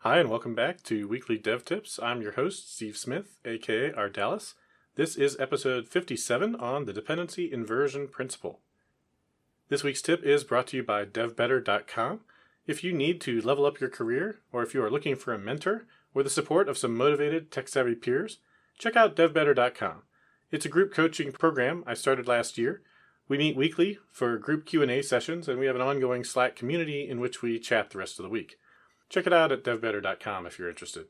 Hi, and welcome back to Weekly Dev Tips. I'm your host, Steve Smith, aka Ardalis. This is episode 57 on the Dependency Inversion Principle. This week's tip is brought to you by devBetter.com. If you need to level up your career, or if you are looking for a mentor, or the support of some motivated, tech-savvy peers, check out devBetter.com. It's a group coaching program I started last year. We meet weekly for group Q&A sessions, and we have an ongoing Slack community in which we chat the rest of the week. Check it out at devbetter.com if you're interested.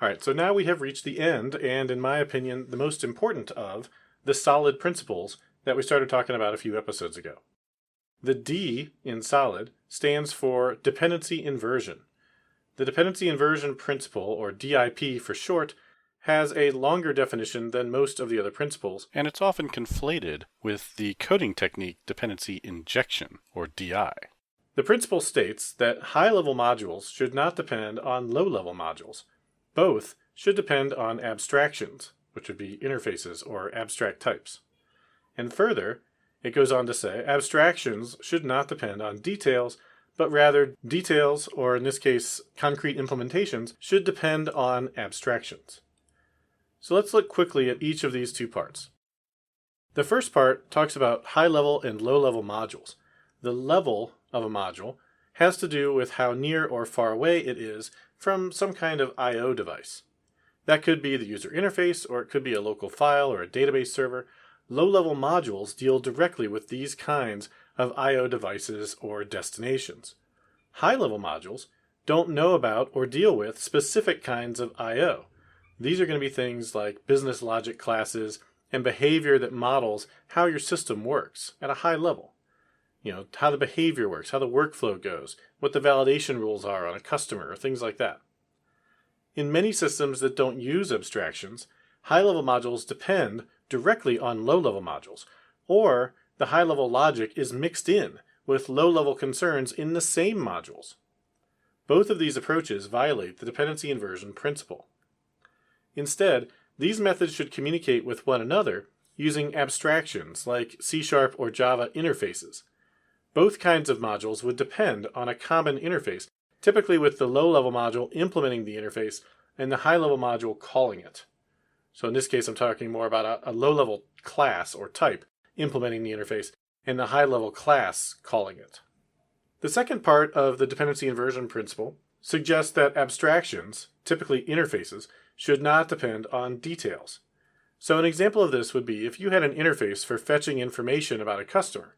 All right, so now we have reached the end, and in my opinion, the most important of the solid principles that we started talking about a few episodes ago. The D in solid stands for dependency inversion. The dependency inversion principle, or DIP for short, has a longer definition than most of the other principles, and it's often conflated with the coding technique dependency injection, or DI. The principle states that high-level modules should not depend on low-level modules. Both should depend on abstractions, which would be interfaces or abstract types. And further, it goes on to say abstractions should not depend on details, but rather details, or in this case, concrete implementations, should depend on abstractions. So let's look quickly at each of these two parts. The first part talks about high-level and low-level modules. The level of a module has to do with how near or far away it is from some kind of I/O device. That could be the user interface, or it could be a local file or a database server. Low-level modules deal directly with these kinds of I/O devices or destinations. High-level modules don't know about or deal with specific kinds of I/O. These are going to be things like business logic classes and behavior that models how your system works at a high level. How the behavior works, how the workflow goes, what the validation rules are on a customer, or things like that. In many systems that don't use abstractions, high-level modules depend directly on low-level modules, or the high-level logic is mixed in with low-level concerns in the same modules. Both of these approaches violate the dependency inversion principle. Instead, these methods should communicate with one another using abstractions like C# or Java interfaces. Both kinds of modules would depend on a common interface, typically with the low-level module implementing the interface and the high-level module calling it. So in this case, I'm talking more about a low-level class or type implementing the interface and the high-level class calling it. The second part of the dependency inversion principle suggests that abstractions, typically interfaces, should not depend on details. So an example of this would be if you had an interface for fetching information about a customer.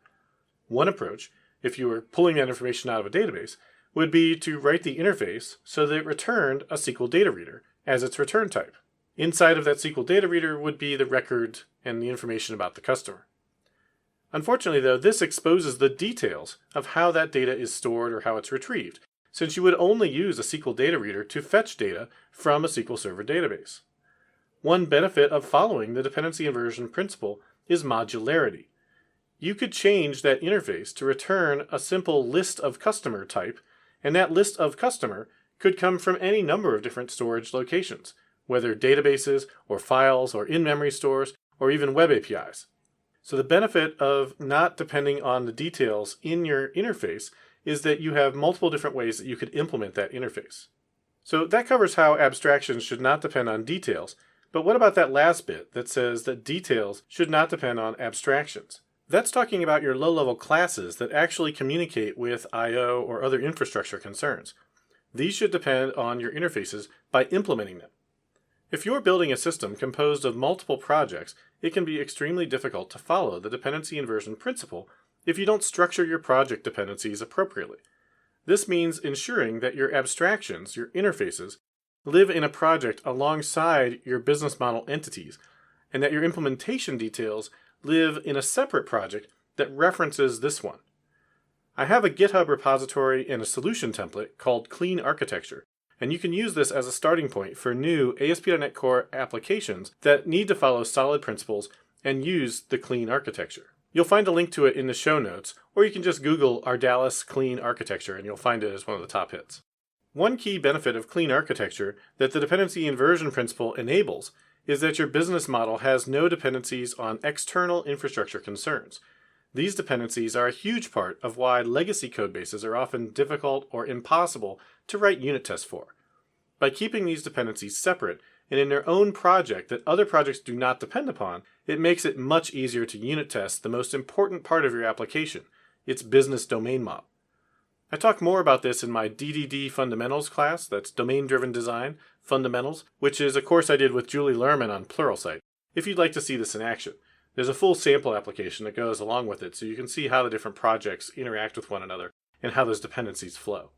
One approach, if you were pulling that information out of a database, would be to write the interface so that it returned a SQL data reader as its return type. Inside of that SQL data reader would be the record and the information about the customer. Unfortunately, though, this exposes the details of how that data is stored or how it's retrieved, since you would only use a SQL data reader to fetch data from a SQL Server database. One benefit of following the dependency inversion principle is modularity. You could change that interface to return a simple list of customer type, and that list of customer could come from any number of different storage locations, whether databases or files or in-memory stores or even web APIs. So the benefit of not depending on the details in your interface is that you have multiple different ways that you could implement that interface. So that covers how abstractions should not depend on details, but what about that last bit that says that details should not depend on abstractions? That's talking about your low-level classes that actually communicate with I/O or other infrastructure concerns. These should depend on your interfaces by implementing them. If you're building a system composed of multiple projects, it can be extremely difficult to follow the dependency inversion principle if you don't structure your project dependencies appropriately. This means ensuring that your abstractions, your interfaces, live in a project alongside your business model entities, and that your implementation details live in a separate project that references this one. I have a GitHub repository and a solution template called Clean Architecture, and you can use this as a starting point for new ASP.NET Core applications that need to follow solid principles and use the clean architecture. You'll find a link to it in the show notes, or you can just Google Ardalis Clean Architecture and you'll find it as one of the top hits. One key benefit of clean architecture that the dependency inversion principle enables is that your business model has no dependencies on external infrastructure concerns. These dependencies are a huge part of why legacy codebases are often difficult or impossible to write unit tests for. By keeping these dependencies separate and in their own project that other projects do not depend upon, it makes it much easier to unit test the most important part of your application, its business domain model. I talk more about this in my DDD Fundamentals class, that's Domain-Driven Design Fundamentals, which is a course I did with Julie Lerman on Pluralsight, if you'd like to see this in action. There's a full sample application that goes along with it so you can see how the different projects interact with one another and how those dependencies flow.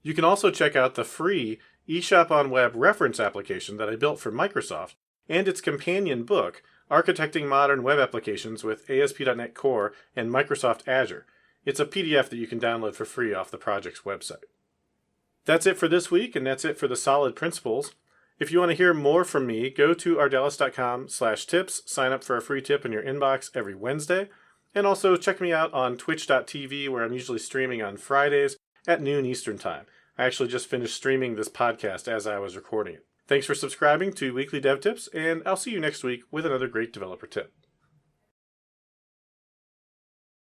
You can also check out the free eShop on Web reference application that I built for Microsoft and its companion book, Architecting Modern Web Applications with ASP.NET Core and Microsoft Azure. It's a PDF that you can download for free off the project's website. That's it for this week, and that's it for the solid principles. If you want to hear more from me, go to Ardalis.com/tips, sign up for a free tip in your inbox every Wednesday, and also check me out on Twitch.tv, where I'm usually streaming on Fridays at noon Eastern Time. I actually just finished streaming this podcast as I was recording it. Thanks for subscribing to Weekly Dev Tips, and I'll see you next week with another great developer tip.